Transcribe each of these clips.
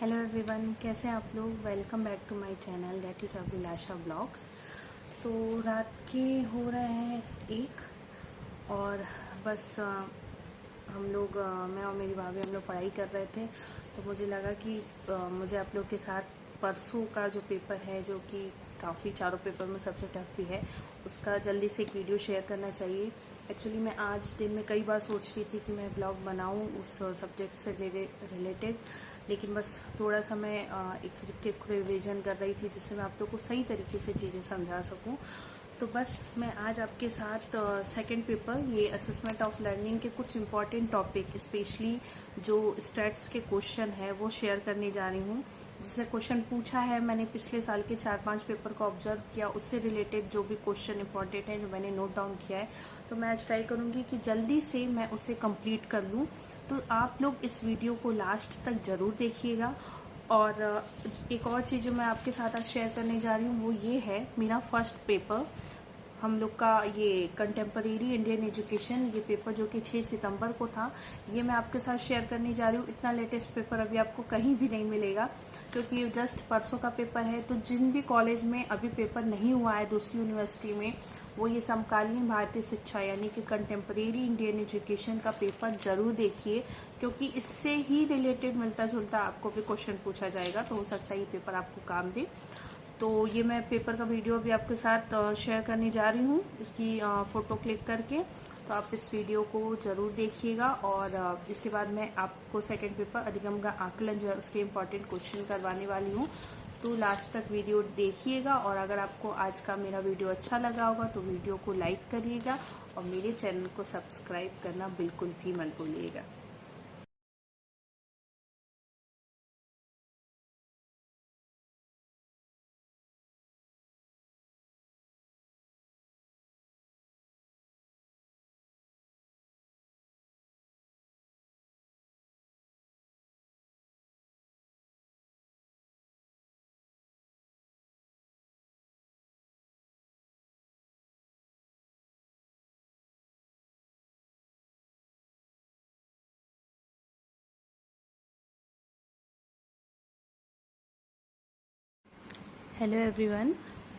Hello everyone, कैसे हैं आप लोग। Welcome back to my channel that is Abhilasha blogs. तो रात के हो रहे हैं 1 और बस हम लोग मैं और मेरी भाभी हम लोग पढ़ाई कर रहे थे। तो मुझे लगा कि मुझे आप लोग के साथ परसों का जो पेपर है, जो कि काफ़ी चारों पेपर में सबसे टफ भी है, उसका जल्दी से एक वीडियो शेयर करना चाहिए। एक्चुअली मैं आज दिन में कई बार सोच रही थी कि मैं ब्लॉग बनाऊं उस सब्जेक्ट से रिलेटेड, लेकिन बस थोड़ा सा मैं एक रिविजन कर रही थी जिससे मैं आप लोग को सही तरीके से चीज़ें समझा सकूं। तो बस मैं आज आपके साथ सेकंड पेपर ये असेसमेंट ऑफ लर्निंग के कुछ इम्पॉर्टेंट टॉपिक, स्पेशली जो स्टैट्स के क्वेश्चन है वो शेयर करने जा रही हूँ। जिससे क्वेश्चन पूछा है, मैंने पिछले साल के 4-5 पेपर को ऑब्जर्व किया, उससे रिलेटेड जो भी क्वेश्चन इंपॉर्टेंट है जो मैंने नोट डाउन किया है, तो मैं आज ट्राई करूँगी कि जल्दी से मैं उसे कंप्लीट कर लूँ। तो आप लोग इस वीडियो को लास्ट तक ज़रूर देखिएगा। और एक और चीज़ जो मैं आपके साथ आज शेयर करने जा रही हूँ वो ये है, मेरा फर्स्ट पेपर हम लोग का ये कंटेम्परेरी इंडियन एजुकेशन, ये पेपर जो कि 6 सितंबर को था, ये मैं आपके साथ शेयर करने जा रही हूँ। इतना लेटेस्ट पेपर अभी आपको कहीं भी नहीं मिलेगा, क्योंकि ये जस्ट परसों का पेपर है। तो जिन भी कॉलेज में अभी पेपर नहीं हुआ है दूसरी यूनिवर्सिटी में, वो ये समकालीन भारतीय शिक्षा यानी कि कंटेम्परेरी इंडियन एजुकेशन का पेपर जरूर देखिए, क्योंकि इससे ही रिलेटेड मिलता जुलता आपको भी क्वेश्चन पूछा जाएगा। तो हो सकता है ये पेपर आपको काम दे। तो ये मैं पेपर का वीडियो भी आपके साथ शेयर करने जा रही हूँ, इसकी फ़ोटो क्लिक करके। तो आप इस वीडियो को ज़रूर देखिएगा। और इसके बाद मैं आपको सेकंड पेपर अधिगम का आकलन जो है उसके इम्पॉर्टेंट क्वेश्चन करवाने वाली हूँ। तो लास्ट तक वीडियो देखिएगा। और अगर आपको आज का मेरा वीडियो अच्छा लगा होगा तो वीडियो को लाइक करिएगा और मेरे चैनल को सब्सक्राइब करना बिल्कुल भी मत भूलिएगा। हेलो एवरीवन,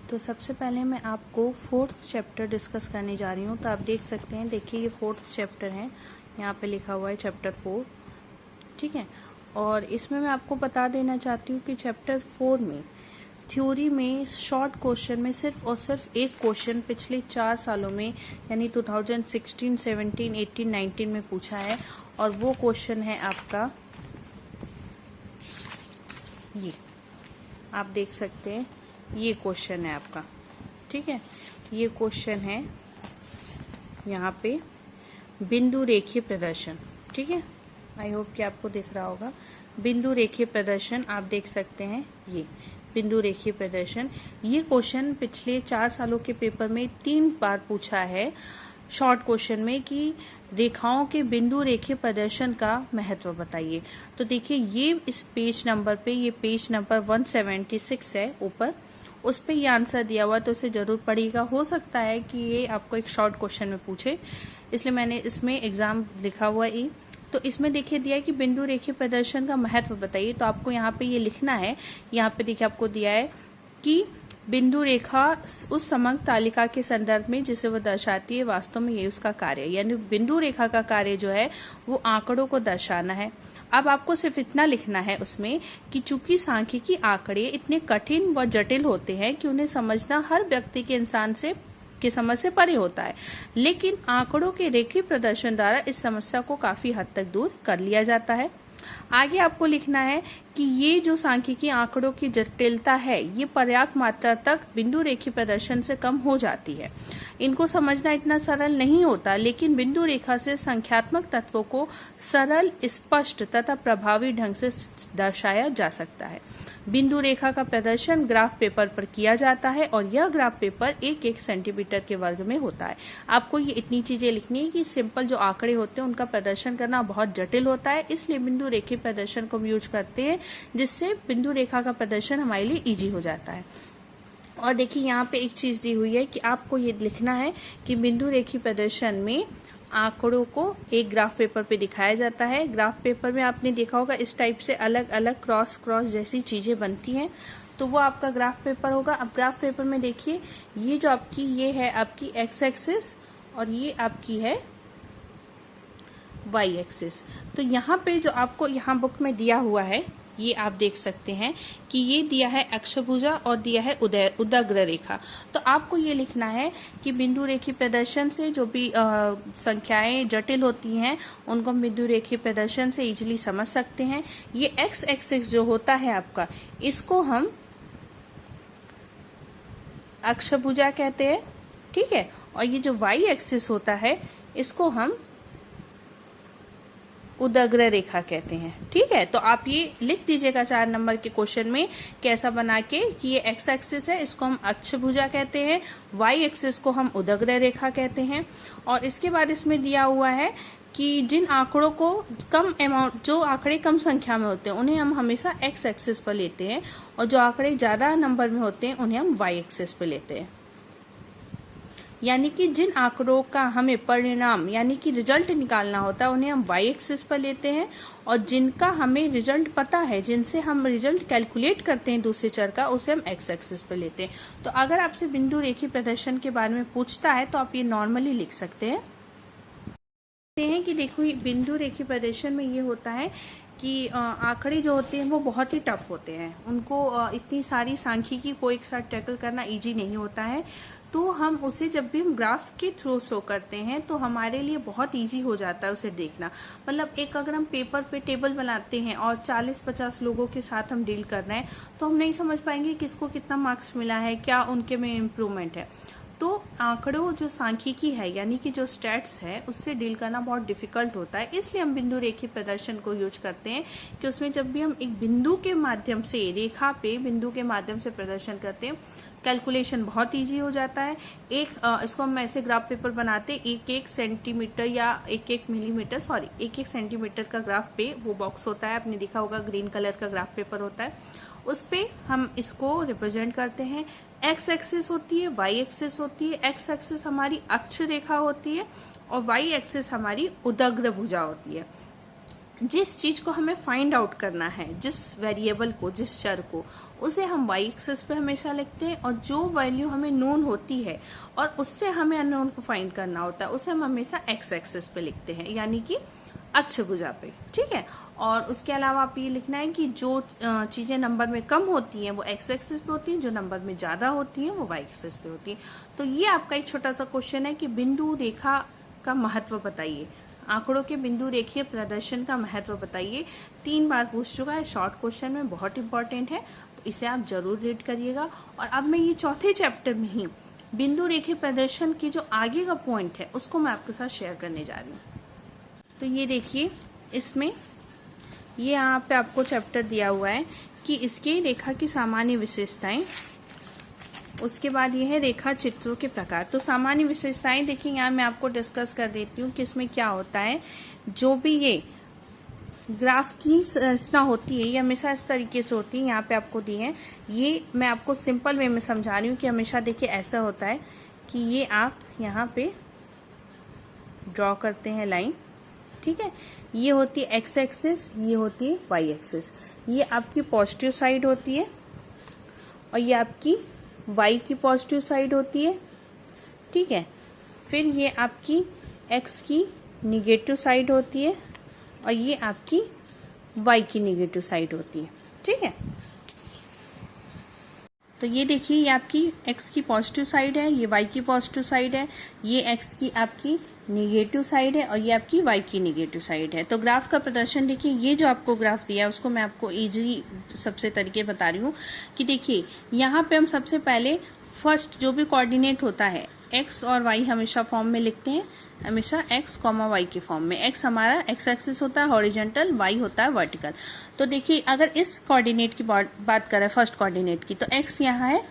तो सबसे पहले मैं आपको 4th चैप्टर डिस्कस करने जा रही हूँ। तो आप देख सकते हैं, देखिए ये 4th चैप्टर है, यहाँ पे लिखा हुआ है चैप्टर 4, ठीक है। और इसमें मैं आपको बता देना चाहती हूँ कि चैप्टर 4 में थ्योरी में शॉर्ट क्वेश्चन में सिर्फ और सिर्फ एक क्वेश्चन पिछले 4 सालों में यानी 2016, 17, 18, 19 में पूछा है। और वो क्वेश्चन है आपका ये, आप देख सकते हैं ये क्वेश्चन है आपका, ठीक है। ये क्वेश्चन है यहाँ पे बिंदु रेखीय प्रदर्शन, ठीक है। आई होप कि आपको दिख रहा होगा बिंदु रेखीय प्रदर्शन, आप देख सकते हैं ये बिंदु रेखीय प्रदर्शन। ये क्वेश्चन पिछले 4 सालों के पेपर में 3 बार पूछा है शॉर्ट क्वेश्चन में कि रेखाओं के बिंदु रेखीय प्रदर्शन का महत्व बताइए। तो देखिए ये इस पेज नंबर पे, ये पेज नंबर 176 है ऊपर, उस पे ये आंसर दिया हुआ, तो उसे जरूर पढ़िएगा। हो सकता है कि ये आपको एक शॉर्ट क्वेश्चन में पूछे, इसलिए मैंने इसमें एग्जाम लिखा हुआ है। तो इसमें देखिए दिया है कि बिंदु रेखीय प्रदर्शन का महत्व बताइए। तो आपको यहाँ पे ये लिखना है, यहाँ पे देखिए आपको दिया है कि बिंदु रेखा उस समग्र तालिका के संदर्भ में जिसे वो दर्शाती है, वास्तव में ये उसका कार्य है। यानी बिंदु रेखा का कार्य जो है वो आंकड़ों को दर्शाना है। अब आपको सिर्फ इतना लिखना है उसमें कि चूंकि सांख्यिकी आंकड़े इतने कठिन व जटिल होते हैं कि उन्हें समझना हर व्यक्ति के इंसान से की समझ से परे होता है, लेकिन आंकड़ों के रेखीय प्रदर्शन द्वारा इस समस्या को काफी हद तक दूर कर लिया जाता है। आगे आपको लिखना है कि ये जो सांख्यिकी आंकड़ों की जटिलता है ये पर्याप्त मात्रा तक बिंदु रेखीय प्रदर्शन से कम हो जाती है। इनको समझना इतना सरल नहीं होता, लेकिन बिंदु रेखा से संख्यात्मक तत्वों को सरल, स्पष्ट तथा प्रभावी ढंग से दर्शाया जा सकता है। बिंदु रेखा का प्रदर्शन ग्राफ पेपर पर किया जाता है और यह ग्राफ पेपर 1-1 सेंटीमीटर के वर्ग में होता है। आपको ये इतनी चीजें लिखनी है कि सिंपल जो आंकड़े होते हैं उनका प्रदर्शन करना बहुत जटिल होता है, इसलिए बिंदु रेखीय प्रदर्शन को हम यूज करते हैं, जिससे बिंदु रेखा का प्रदर्शन हमारे लिए इजी हो जाता है। और देखिए यहाँ पे एक चीज दी हुई है कि आपको ये लिखना है कि बिंदु रेखीय प्रदर्शन में आंकड़ों को एक ग्राफ पेपर पे दिखाया जाता है। ग्राफ पेपर में आपने देखा होगा इस टाइप से अलग अलग क्रॉस क्रॉस जैसी चीज़ें बनती हैं, तो वो आपका ग्राफ पेपर होगा। अब ग्राफ पेपर में देखिए, ये जो आपकी ये है आपकी एक्स एक्सिस और ये आपकी है वाई एक्सिस। तो यहाँ पे जो आपको यहाँ बुक में दिया हुआ है, ये आप देख सकते हैं कि ये दिया है अक्षभुजा और दिया है उदग्र रेखा। तो आपको ये लिखना है कि बिंदु रेखी प्रदर्शन से जो भी संख्याएं जटिल होती हैं उनको हम बिंदु रेखी प्रदर्शन से इजीली समझ सकते हैं। ये एक्स एक्सिस जो होता है आपका, इसको हम अक्षभुजा कहते हैं, ठीक है। और ये जो वाई एक्सिस होता है इसको हम उदग्र रेखा कहते हैं, ठीक है। तो आप ये लिख दीजिएगा 4 नंबर के क्वेश्चन में कैसा बना के कि ये एक्स एक्सिस है, इसको हम अक्षभुजा कहते हैं, वाई एक्सिस को हम उदग्र रेखा कहते हैं। और इसके बाद इसमें दिया हुआ है कि जिन आंकड़ों को कम अमाउंट, जो आंकड़े कम संख्या में होते हैं उन्हें हम हमेशा एक्स एक्सिस पर लेते हैं, और जो आंकड़े ज्यादा नंबर में होते हैं उन्हें हम वाई एक्सिस पर लेते हैं। यानी कि जिन आंकड़ों का हमें परिणाम यानी कि रिजल्ट निकालना होता है उन्हें हम वाई एक्सिस पर लेते हैं, और जिनका हमें रिजल्ट पता है, जिनसे हम रिजल्ट कैलकुलेट करते हैं दूसरे चर का, उसे हम एक्स एक्सिस पर लेते हैं। तो अगर आपसे बिंदु रेखी प्रदर्शन के बारे में पूछता है तो आप ये नॉर्मली लिख सकते हैं कि देखो बिंदु रेखी प्रदर्शन में ये होता है कि आंकड़े जो होते हैं वो बहुत ही टफ होते हैं, उनको इतनी सारी सांख्यिकी को एक साथ टैकल करना इजी नहीं होता है। तो हम उसे जब भी हम ग्राफ के थ्रू शो करते हैं तो हमारे लिए बहुत इजी हो जाता है उसे देखना। मतलब एक अगर हम पेपर पे टेबल बनाते हैं और 40-50 लोगों के साथ हम डील कर रहे हैं तो हम नहीं समझ पाएंगे किसको कितना मार्क्स मिला है, क्या उनके में इम्प्रूवमेंट है। तो आंकड़ों जो सांख्यिकी है यानी कि जो स्टैट्स है उससे डील करना बहुत डिफिकल्ट होता है, इसलिए हम बिंदु रेखी प्रदर्शन को यूज करते हैं कि उसमें जब भी हम एक बिंदु के माध्यम से, रेखा पे बिंदु के माध्यम से प्रदर्शन करते हैं, कैलकुलेशन बहुत इजी हो जाता है। इसको हम ऐसे ग्राफ पेपर बनाते हैं, 1-1 सेंटीमीटर या 1-1 मिलीमीटर, सॉरी 1-1 सेंटीमीटर का ग्राफ पे वो बॉक्स होता है, आपने देखा होगा ग्रीन कलर का ग्राफ पेपर होता है, उस पे हम इसको रिप्रेजेंट करते हैं। एक्स एक्सिस होती है, वाई एक्सिस होती है। एक्स एक्सिस हमारी अक्ष रेखा होती है और वाई एक्सिस हमारी उदग्र भुजा होती है। जिस चीज को हमें फाइंड आउट करना है, जिस वेरिएबल को, जिस चर को, उसे हम वाई एक्सिस पे हमेशा लिखते हैं, और जो वैल्यू हमें नोन होती है और उससे हमें अननोन को फाइंड करना होता है उसे हम हमेशा एक्स एक्सिस पे लिखते हैं, यानी कि अक्षभुजा पे, ठीक है। और उसके अलावा आप ये लिखना है कि जो चीज़ें नंबर में कम होती हैं वो एक्स एक्सिस पे होती हैं, जो नंबर में ज़्यादा होती हैं वो वाई एक्सिस पे होती हैं। तो ये आपका एक छोटा सा क्वेश्चन है कि बिंदु रेखा का महत्व बताइए, आंकड़ों के बिंदु रेखीय प्रदर्शन का महत्व बताइए। 3 बार पूछ चुका है, शॉर्ट क्वेश्चन में बहुत इंपॉर्टेंट है, तो इसे आप जरूर रीड करिएगा। और अब मैं ये चौथे चैप्टर में ही बिंदु रेखीय प्रदर्शन की जो आगे का पॉइंट है उसको मैं आपके साथ शेयर करने जा रही हूँ। तो ये देखिए, इसमें ये यहाँ पे आपको चैप्टर दिया हुआ है कि इसके रेखा की सामान्य विशेषताएं, उसके बाद ये है रेखा चित्रों के प्रकार। तो सामान्य विशेषताएं देखिए, यहाँ मैं आपको डिस्कस कर देती हूँ कि इसमें क्या होता है। जो भी ये ग्राफ की संरचना होती है ये हमेशा इस तरीके से होती है, यहाँ पे आपको दी है। ये मैं आपको सिंपल वे में समझा रही हूँ कि हमेशा देखिए ऐसा होता है कि ये आप यहाँ पे ड्रॉ करते हैं लाइन, ठीक है। ये होती है एक्स एक्सिस, ये होती है वाई एक्सिस। ये आपकी पॉजिटिव साइड होती है और ये आपकी वाई की पॉजिटिव साइड होती है, ठीक है। फिर ये आपकी एक्स की निगेटिव साइड होती है और ये आपकी वाई की निगेटिव साइड होती है, ठीक है। तो ये देखिए, ये आपकी एक्स की पॉजिटिव साइड है, ये वाई की पॉजिटिव साइड है, ये एक्स की आपकी निगेटिव साइड है और ये आपकी वाई की निगेटिव साइड है। तो ग्राफ का प्रदर्शन देखिए, ये जो आपको ग्राफ दिया है उसको मैं आपको इजी सबसे तरीके बता रही हूँ कि देखिए यहाँ पे हम सबसे पहले फर्स्ट जो भी कोऑर्डिनेट होता है, एक्स और वाई हमेशा फॉर्म में लिखते हैं, हमेशा एक्स कॉमा वाई के फॉर्म में। एक्स हमारा एक्स एक्सिस होता है हॉरिजॉन्टल, वाई होता है वर्टिकल। तो देखिए अगर इस कोऑर्डिनेट की बात करें, फर्स्ट कोऑर्डिनेट की, तो एक्स यहाँ है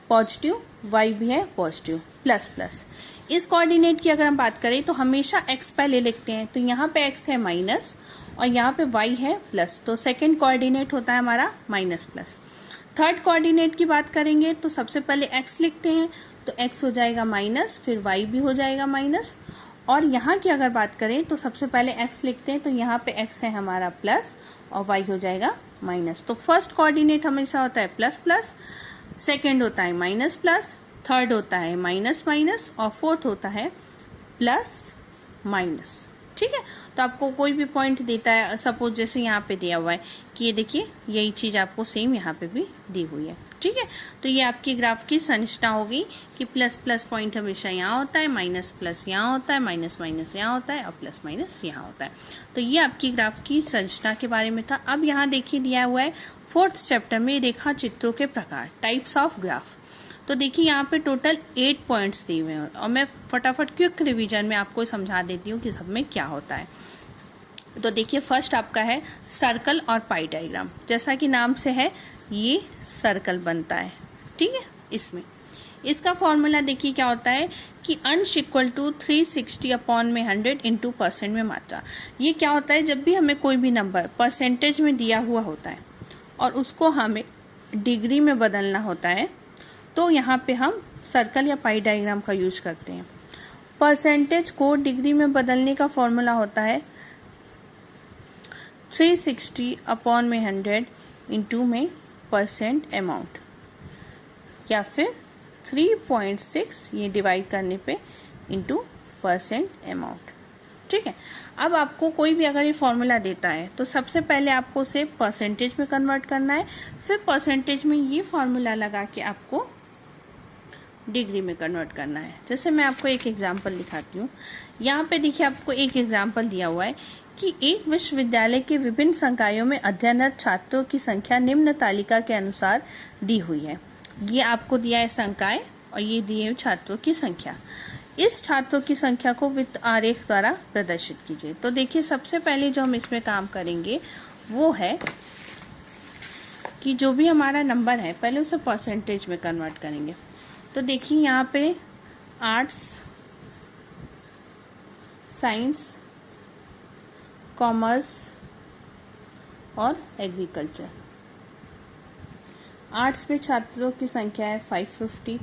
पॉजिटिव, वाई भी है पॉजिटिव, प्लस प्लस। इस कोऑर्डिनेट की अगर हम बात करें तो हमेशा एक्स पहले लिखते हैं, तो यहाँ पे एक्स है माइनस और यहाँ पे वाई है प्लस, तो सेकेंड कोऑर्डिनेट होता है हमारा माइनस प्लस। थर्ड कोऑर्डिनेट की बात करेंगे तो सबसे पहले एक्स लिखते हैं, तो एक्स हो जाएगा माइनस, फिर वाई भी हो जाएगा माइनस, और यहाँ की अगर बात करें तो सबसे पहले x लिखते हैं, तो यहाँ पे x है हमारा प्लस और y हो जाएगा माइनस। तो फर्स्ट कोऑर्डिनेट हमेशा होता है प्लस प्लस, सेकेंड होता है माइनस प्लस, थर्ड होता है माइनस माइनस और फोर्थ होता है प्लस माइनस। ठीक है, तो आपको कोई भी पॉइंट देता है, सपोज जैसे यहाँ पे दिया हुआ है कि ये देखिए यही चीज़ आपको सेम यहाँ पे भी दी हुई है। ठीक है, तो ये आपकी ग्राफ की संरचना होगी कि प्लस प्लस पॉइंट हमेशा यहाँ होता है, माइनस प्लस यहाँ होता है, माइनस माइनस यहाँ होता है और प्लस माइनस यहाँ होता है। तो ये आपकी ग्राफ की संरचना के बारे में था। अब यहाँ देखिए दिया हुआ है 4th चैप्टर में रेखा चित्रों के प्रकार, टाइप्स ऑफ ग्राफ। तो देखिए यहाँ पे टोटल 8 पॉइंट्स दिए हुए हैं और मैं फटाफट क्विक रिवीजन में आपको समझा देती हूँ कि सब में क्या होता है। तो देखिए फर्स्ट आपका है सर्कल और पाई डायग्राम। जैसा कि नाम से है ये सर्कल बनता है। ठीक है, इसमें इसका फॉर्मूला देखिए क्या होता है कि अंश इक्वल टू 360 अपॉन में 100 इंटू परसेंट में मात्रा। ये क्या होता है, जब भी हमें कोई भी नंबर परसेंटेज में दिया हुआ होता है और उसको हमें डिग्री में बदलना होता है, तो यहाँ पे हम सर्कल या पाई डायग्राम का यूज करते हैं। परसेंटेज को डिग्री में बदलने का फॉर्मूला होता है 360 अपॉन में 100 इंटू में परसेंट अमाउंट, या फिर 3.6 ये डिवाइड करने पे इंटू परसेंट अमाउंट। ठीक है, अब आपको कोई भी अगर ये फॉर्मूला देता है तो सबसे पहले आपको उसे परसेंटेज में कन्वर्ट करना है, फिर परसेंटेज में ये फॉर्मूला लगा के आपको डिग्री में कन्वर्ट करना है। जैसे मैं आपको एक एग्जांपल दिखाती हूँ। यहाँ पे देखिए आपको एक एग्जांपल दिया हुआ है कि एक विश्वविद्यालय के विभिन्न संकायों में अध्ययनरत छात्रों की संख्या निम्न तालिका के अनुसार दी हुई है। ये आपको दिया है संकाय और ये दिए हुए छात्रों की संख्या। इस छात्रों की संख्या को वृत्त आरेख द्वारा प्रदर्शित कीजिए। तो देखिए सबसे पहले जो हम इसमें काम करेंगे वो है कि जो भी हमारा नंबर है पहले उसे परसेंटेज में कन्वर्ट करेंगे। तो देखिए यहाँ पे आर्ट्स, साइंस, कॉमर्स और एग्रीकल्चर। आर्ट्स में छात्रों की संख्या है 550,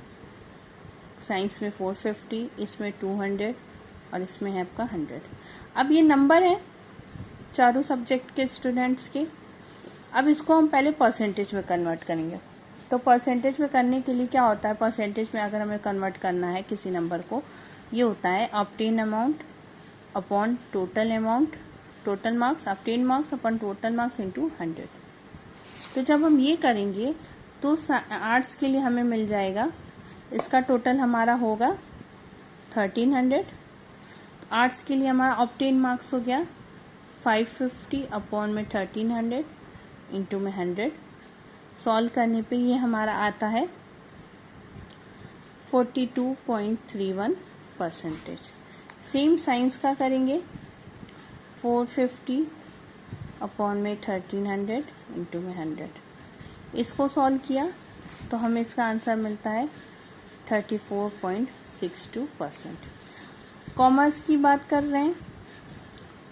साइंस में 450, इसमें 200 और इसमें है आपका 100। अब ये नंबर है चारों सब्जेक्ट के स्टूडेंट्स के। अब इसको हम पहले परसेंटेज में कन्वर्ट करेंगे। तो परसेंटेज में करने के लिए क्या होता है, परसेंटेज में अगर हमें कन्वर्ट करना है किसी नंबर को, ये होता है obtain amount upon total amount, total marks, obtain marks upon total marks into 100। तो जब हम ये करेंगे तो आर्ट्स के लिए हमें मिल जाएगा, इसका टोटल हमारा होगा 1300। आर्ट्स के लिए हमारा ऑब्टेन मार्क्स हो गया 550 अपॉन में 1300 इंटू में 100। सॉल्व करने पे ये हमारा आता है 42.31%। सेम साइंस का करेंगे 450 अपॉन में 1300 इंटू में 100। इसको सॉल्व किया तो हमें इसका आंसर मिलता है 34.62%। कॉमर्स की बात कर रहे हैं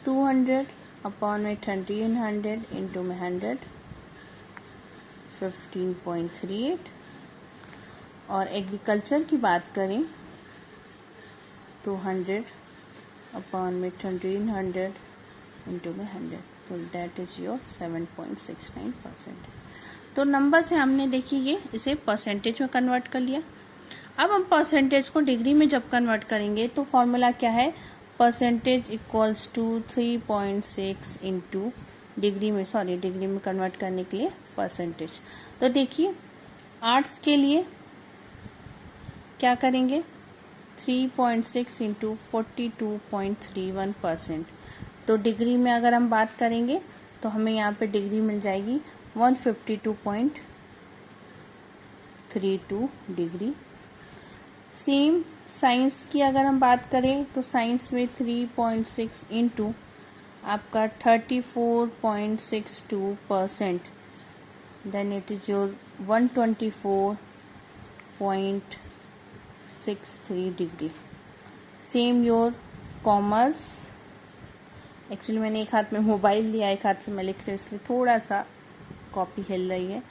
200 अपॉन में 1300 इंटू में 100, 15.38। और एग्रीकल्चर की बात करें 200 अपॉन में 1300 इंटू में 100, तो दैट इज योर 7.69%। तो नंबर से हमने देखिए ये इसे परसेंटेज में कन्वर्ट कर लिया। अब हम परसेंटेज को डिग्री में जब कन्वर्ट करेंगे तो फॉर्मूला क्या है, percentage equals to 3.6 into degree में कन्वर्ट करने के लिए परसेंटेज। तो देखिए आर्ट्स के लिए क्या करेंगे 3.6 इंटू 42.31%। तो डिग्री में अगर हम बात करेंगे तो हमें यहाँ पे डिग्री मिल जाएगी 152.32 डिग्री। सेम साइंस की अगर हम बात करें तो साइंस में 3.6 इंटू आपका 34.62%, then it is your 124.63 degree. Same your commerce. Actually मैंने एक हाथ में मोबाइल लिया, एक हाथ से मैं लिख रही हूँ, इसलिए थोड़ा सा कॉपी हिल रही है।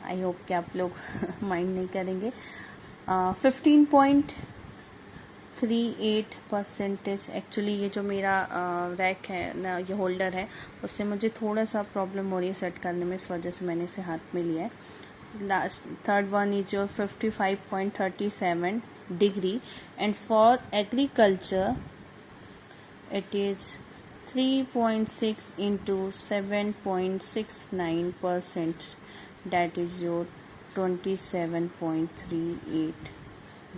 आई होप कि आप लोग माइंड नहीं करेंगे। 38%। एक्चुअली ये जो मेरा रैक है ना, ये होल्डर है, उससे मुझे थोड़ा सा प्रॉब्लम हो रही है सेट करने में, इस वजह से मैंने इसे हाथ में लिया है। Last third one is your 55.37 degree and for agriculture it is 3.6 into 7.69%, that is your 27.38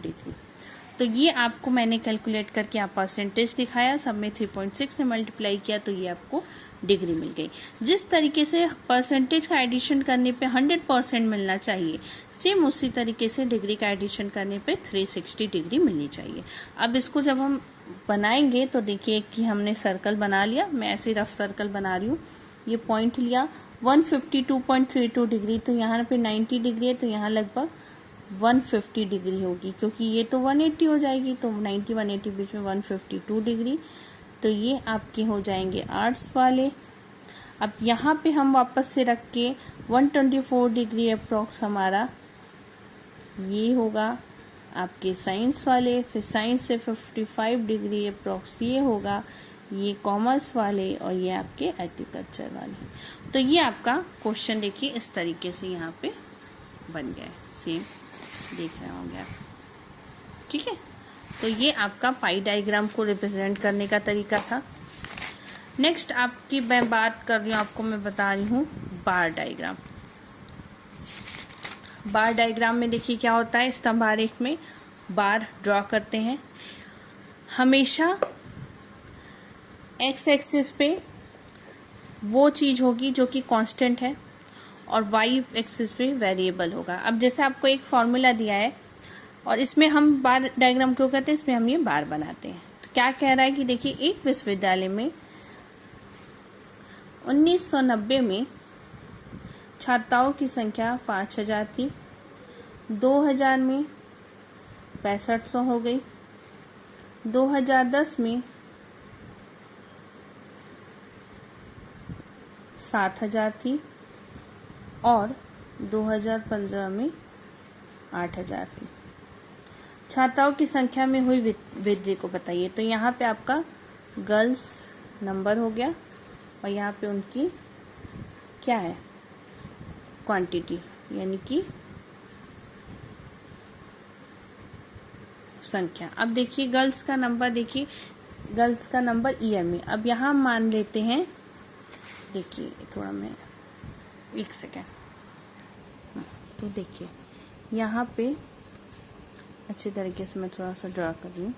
degree. तो ये आपको मैंने कैलकुलेट करके यहाँ परसेंटेज दिखाया, सब में 3.6 से मल्टीप्लाई किया तो ये आपको डिग्री मिल गई। जिस तरीके से परसेंटेज का एडिशन करने पे 100% मिलना चाहिए, सेम उसी तरीके से डिग्री का एडिशन करने पे 360 डिग्री मिलनी चाहिए। अब इसको जब हम बनाएंगे तो देखिए कि हमने सर्कल बना लिया, मैं ऐसे रफ सर्कल बना रही हूँ। ये पॉइंट लिया 152.32 डिग्री, तो यहाँ पे 90 डिग्री है, तो यहाँ लगभग 150 डिग्री होगी, क्योंकि ये तो 180 हो जाएगी, तो 90 180 बीच में 152 डिग्री। तो ये आपके हो जाएंगे आर्ट्स वाले। अब यहाँ पे हम वापस से रख के 124 डिग्री अप्रॉक्स हमारा ये होगा आपके साइंस वाले, फिर साइंस से 55 डिग्री अप्रॉक्स ये होगा, ये कॉमर्स वाले, और ये आपके एग्रीकल्चर वाले। तो ये आपका क्वेश्चन देखिए इस तरीके से यहाँ पे बन गया है, सेम देख रहे होंगे आप, ठीक है। तो ये आपका पाई डायग्राम को रिप्रेजेंट करने का तरीका था। नेक्स्ट आपकी मैं बात कर रही हूँ, आपको मैं बता रही हूँ बार डायग्राम। बार डायग्राम में देखिए क्या होता है, स्तंभ आरेख में बार ड्रॉ करते हैं। हमेशा एक्स एक्सिस पे वो चीज़ होगी जो कि कांस्टेंट है और वाई एक्सिस पे वेरिएबल होगा। अब जैसे आपको एक फॉर्मूला दिया है और इसमें हम बार डायग्राम क्यों करते हैं, इसमें हम ये बार बनाते हैं। तो क्या कह रहा है कि देखिए एक विश्वविद्यालय में 1990 में छात्राओं की संख्या 5000 थी, 2000 में 6500 हो गई, 2010 में 7000 थी और 2015 में 8000 थी। छात्राओं की संख्या में हुई वृद्धि को बताइए। तो यहाँ पे आपका गर्ल्स नंबर हो गया और यहाँ पे उनकी क्या है, क्वांटिटी, यानी कि संख्या। अब देखिए गर्ल्स का नंबर, देखिए गर्ल्स का नंबर ईयर में। अब यहाँ मान लेते हैं, देखिए थोड़ा मैं एक सेकेंड, तो देखिए यहाँ पे अच्छे तरीके से मैं थोड़ा सा ड्रा कर रही हूँ।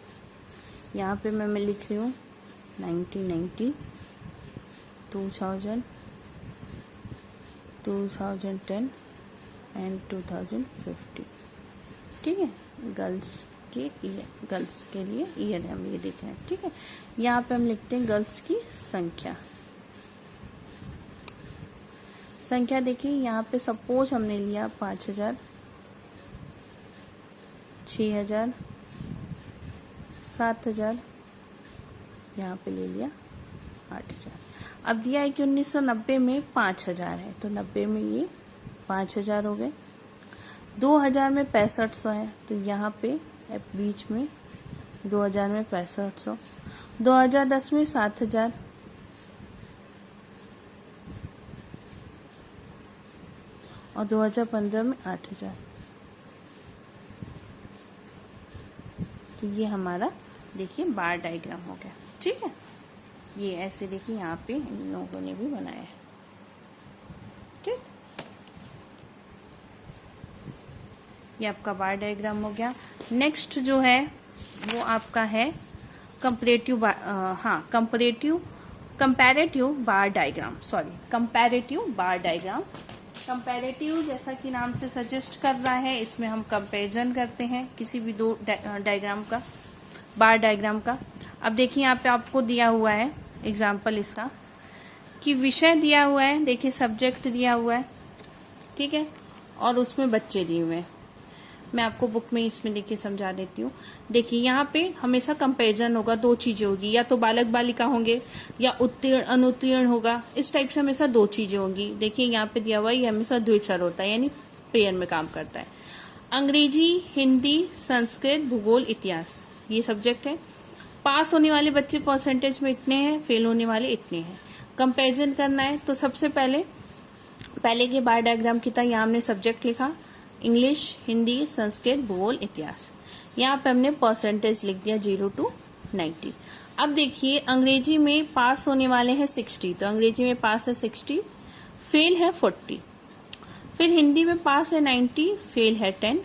यहाँ पे मैं लिख रही हूँ 1990, 2000, 2010 एंड 2050, ठीक है। गर्ल्स के लिए ईयर हम ये देख रहे हैं, ठीक है। यहाँ पे हम लिखते हैं गर्ल्स की संख्या देखिए यहाँ पे सपोज हमने लिया 5000, 6000, 7000, यहाँ पे ले लिया 8000। अब दिया है कि 1990 में 5000 है, तो 90 में ये 5000 हो गए। 2000 में 6500 है, तो यहाँ पे बीच में 2000 में 6500, 2010 में 7000, और 2015 में 8000। तो ये हमारा देखिए बार डायग्राम हो गया, ठीक है। ये ऐसे देखिए यहाँ पे इन लोगों ने भी बनाया है, ठीक। ये आपका बार डायग्राम हो गया। नेक्स्ट जो है वो आपका है कंपैरेटिव बार डायग्राम, कंपैरेटिव बार डायग्राम। कंपैरेटिव जैसा कि नाम से सजेस्ट कर रहा है, इसमें हम कंपैरिजन करते हैं किसी भी दो डायग्राम का, बार डायग्राम का। अब देखिए यहाँ पे आपको दिया हुआ है एग्जाम्पल इसका, कि विषय दिया हुआ है, देखिए सब्जेक्ट दिया हुआ है, ठीक है, और उसमें बच्चे दिए हुए हैं। मैं आपको बुक में इसमें देखिए समझा देती हूँ। देखिए यहाँ पे हमेशा कंपैरिजन होगा, दो चीजें होगी, या तो बालक बालिका होंगे या उत्तीर्ण अनुत्तीर्ण होगा, इस टाइप से हमेशा दो चीजें होंगी। देखिए यहाँ पे दिया हुआ है, ये हमेशा द्विचर होता है, यानी पेयर में काम करता है। अंग्रेजी, हिंदी, संस्कृत, भूगोल, इतिहास, ये सब्जेक्ट है। पास होने वाले बच्चे परसेंटेज में इतने हैं, फेल होने वाले इतने हैं। कंपैरिजन करना है तो सबसे पहले के बार डायग्राम की तरह यहाँ हमने सब्जेक्ट लिखा, इंग्लिश, हिंदी, संस्कृत, भूगोल, इतिहास। यहाँ पे हमने परसेंटेज लिख दिया 0 to 90। अब देखिए अंग्रेजी में पास होने वाले हैं 60, तो अंग्रेजी में पास है 60, फेल है 40। फिर हिंदी में पास है 90, फेल है 10।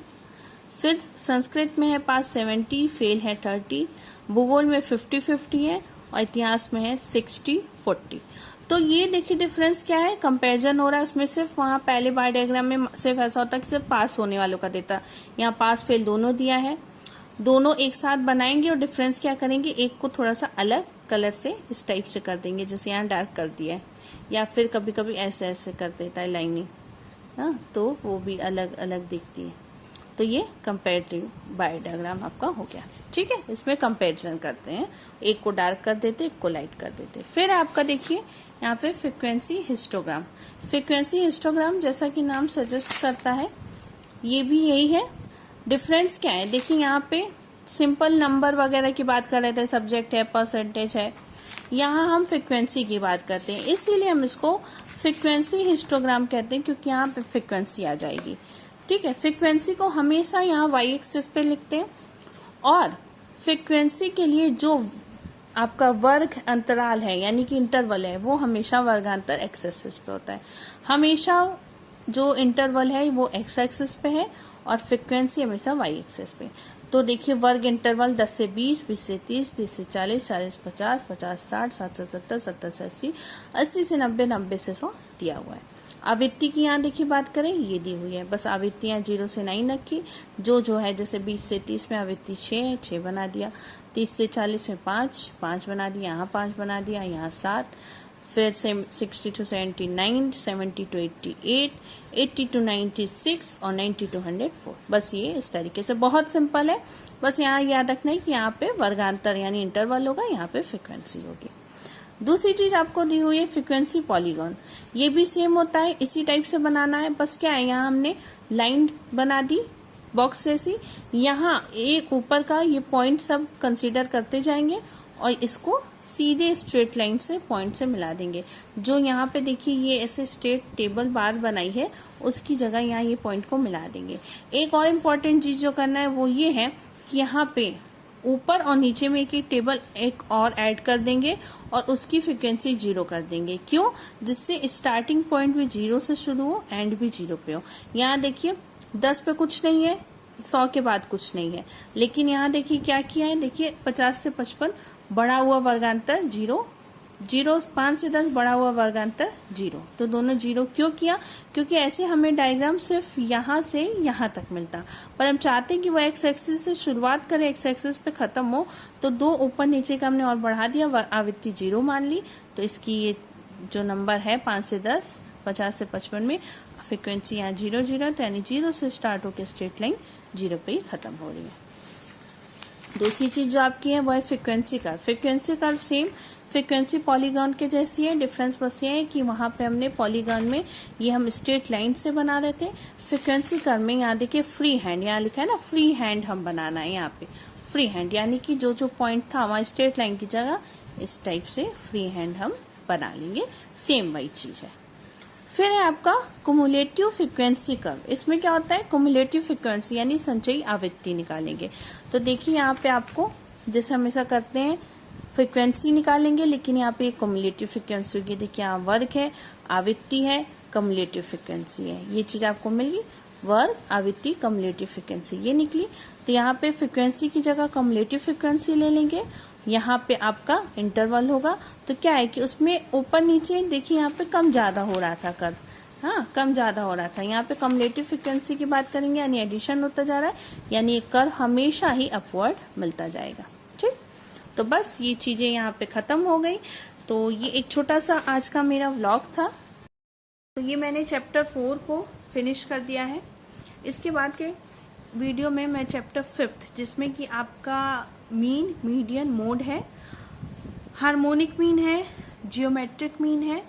फिर संस्कृत में है पास 70, फेल है 30। भूगोल में 50-50 है और इतिहास में है 60-40। तो ये देखिए डिफरेंस क्या है, कंपैरिजन हो रहा है। उसमें सिर्फ वहाँ पहले बार डायग्राम में सिर्फ ऐसा होता है कि सिर्फ पास होने वालों का देता, यहाँ पास फेल दोनों दिया है। दोनों एक साथ बनाएंगे और डिफरेंस क्या करेंगे, एक को थोड़ा सा अलग कलर से इस टाइप से कर देंगे, जैसे यहाँ डार्क कर दिया है, या फिर कभी कभी ऐसे ऐसे कर देता है लाइनिंग, हाँ, तो वो भी अलग अलग दिखती है। तो ये कंपैरेटिव बार डायग्राम आपका हो गया। ठीक है, इसमें कंपैरिजन करते हैं, एक को डार्क कर देते, एक को लाइट कर देते। फिर आपका देखिए यहाँ पे फ्रीक्वेंसी हिस्टोग्राम। फ्रीक्वेंसी हिस्टोग्राम जैसा कि नाम सजेस्ट करता है, ये भी यही है। डिफरेंस क्या है, देखिए यहाँ पे सिंपल नंबर वगैरह की बात कर रहे थे, सब्जेक्ट है, परसेंटेज है। यहाँ हम फ्रीक्वेंसी की बात करते हैं, इसीलिए हम इसको फ्रीक्वेंसी हिस्टोग्राम कहते हैं, क्योंकि यहाँ पे फ्रीक्वेंसी आ जाएगी। ठीक है, फ्रीक्वेंसी को हमेशा यहाँ वाई एक्सिस पे लिखते हैं, और फ्रीक्वेंसी के लिए जो आपका वर्ग अंतराल है यानी कि इंटरवल है, वो हमेशा वर्गांतर एक्स एक्सिस पे होता है। हमेशा जो इंटरवल है वो एक्स एक्सिस पे है और फ्रीक्वेंसी हमेशा वाई एक्सिस पे। तो देखिए वर्ग इंटरवल 10 से 20, 20 से 30, 30 से 40, 40 से 50, 50 से 60, 60 से 70, 70 से 80, 80 से 90, 90 से 100 दिया हुआ है। आवृत्ति की यहाँ देखिए बात करें, ये दी हुई है, बस आवृत्तियाँ 0 से 9 रखी। जो है जैसे 20 से 30 में आवृत्ति 6 बना दिया, 30 से 40 में 5 बना दिया, यहाँ 5 बना दिया, यहाँ 7। फिर से 60 to 79, 70 to 88, 80 to 96 और 90 to 104। बस ये इस तरीके से बहुत सिंपल है। बस यहाँ याद रखना है कि यहाँ पे वर्गांतर यानी इंटरवल होगा, यहाँ पे फ्रीक्वेंसी होगी। दूसरी चीज आपको दी हुई है फ्रीक्वेंसी पॉलीगॉन। ये भी सेम होता है, इसी टाइप से बनाना है। बस क्या है, यहाँ हमने लाइन बना दी बॉक्स जैसी, यहाँ एक ऊपर का ये पॉइंट सब कंसीडर करते जाएंगे और इसको सीधे स्ट्रेट लाइन से पॉइंट से मिला देंगे। जो यहाँ पे देखिए ये ऐसे स्ट्रेट टेबल बार बनाई है, उसकी जगह यहाँ ये पॉइंट को मिला देंगे। एक और इम्पॉर्टेंट चीज जो करना है वो ये है कि यहाँ पे ऊपर और नीचे में एक टेबल एक और ऐड कर देंगे और उसकी फ्रीक्वेंसी 0 कर देंगे। क्यों? जिससे स्टार्टिंग पॉइंट भी 0 से शुरू हो, एंड भी 0 पे हो। यहाँ देखिए 10 पे कुछ नहीं है, 100 के बाद कुछ नहीं है, लेकिन यहाँ देखिए क्या किया है, देखिए 50 से 55 बढ़ा हुआ वर्गांतर 0, 5 से 10 बढ़ा हुआ वर्गांतर 0। तो दोनों 0 क्यों किया? क्योंकि ऐसे हमें डायग्राम सिर्फ यहाँ से यहाँ तक मिलता, पर हम चाहते हैं कि वो एक्स एक्सिस से शुरुआत करे, एक्स एक्सिस पे खत्म हो। तो 2 ऊपर नीचे का हमने और बढ़ा दिया, आवृत्ति 0 मान ली। तो इसकी ये जो नंबर है 5 से 10, 50 से 55 में फ्रिक्वेंसी यहाँ 0 0, तो यानी 0 से स्टार्ट होकर स्ट्रेट लाइन 0 पे ही खत्म हो रही है। दूसरी चीज जो आपकी है वो है frequency curve. Frequency curve same frequency polygon के जैसी है, डिफरेंस बस ये है कि वहाँ पे हमने पॉलीगॉन में ये हम स्ट्रेट लाइन से बना रहे थे। फ्रीक्वेंसी कर्व में यहाँ देखिए फ्री हैंड, यहाँ लिखा है ना फ्री हैंड हम बनाना है। यहाँ पे फ्री हैंड यानी कि जो जो पॉइंट था वहाँ स्ट्रेट लाइन की जगह इस टाइप से फ्री हैंड हम बना लेंगे। सेम वही चीज है। फिर है आपका कुमुलेटिव फ्रीक्वेंसी कर्व। इसमें क्या होता है, कुमुलेटिव फ्रीक्वेंसी यानी संचयी आवृत्ति निकालेंगे। तो देखिए यहाँ पे आपको जैसे हमेशा करते हैं फ्रीक्वेंसी निकालेंगे, लेकिन यहाँ पे कुमुलेटिव फ्रीक्वेंसी होगी। देखिए यहाँ वर्ग है, आवृत्ति है, कुमुलेटिव फ्रीक्वेंसी है। ये चीज आपको मिल गई, वर्ग, आवृत्ति, कुमुलेटिव फ्रीक्वेंसी ये निकली। तो यहाँ पे फ्रीक्वेंसी की जगह कुमुलेटिव फ्रीक्वेंसी ले लेंगे। यहाँ पे आपका इंटरवल होगा, तो क्या है कि उसमें ऊपर नीचे देखिए यहाँ पे कम ज्यादा हो रहा था कर्व, हाँ कम ज्यादा हो रहा था। यहाँ पे कम्युलेटिव फ्रीक्वेंसी की बात करेंगे यानी एडिशन होता जा रहा है, यानी ये कर्व हमेशा ही अपवर्ड मिलता जाएगा। ठीक, तो बस ये चीजें यहाँ पे खत्म हो गई। तो ये एक छोटा सा आज का मेरा व्लॉग था। तो ये मैंने चैप्टर 4 को फिनिश कर दिया है। इसके बाद के वीडियो में मैं चैप्टर 5 जिसमें कि आपका मीन, मीडियन, मोड है, हार्मोनिक मीन है, जियोमेट्रिक मीन है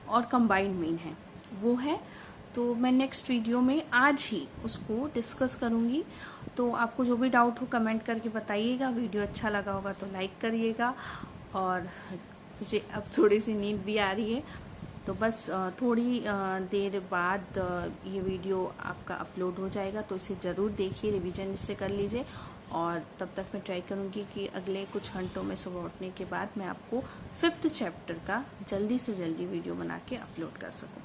और कंबाइंड मीन है, वो है। तो मैं नेक्स्ट वीडियो में आज ही उसको डिस्कस करूँगी। तो आपको जो भी डाउट हो कमेंट करके बताइएगा। वीडियो अच्छा लगा होगा तो लाइक करिएगा। और मुझे अब थोड़ी सी नींद भी आ रही है, तो बस थोड़ी देर बाद ये वीडियो आपका अपलोड हो जाएगा, तो इसे ज़रूर देखिए, रिवीजन इससे कर लीजिए। और तब तक मैं ट्राई करूँगी कि अगले कुछ घंटों में सुबह उठने के बाद मैं आपको 5th चैप्टर का जल्दी से जल्दी वीडियो बना के अपलोड कर सकूँ।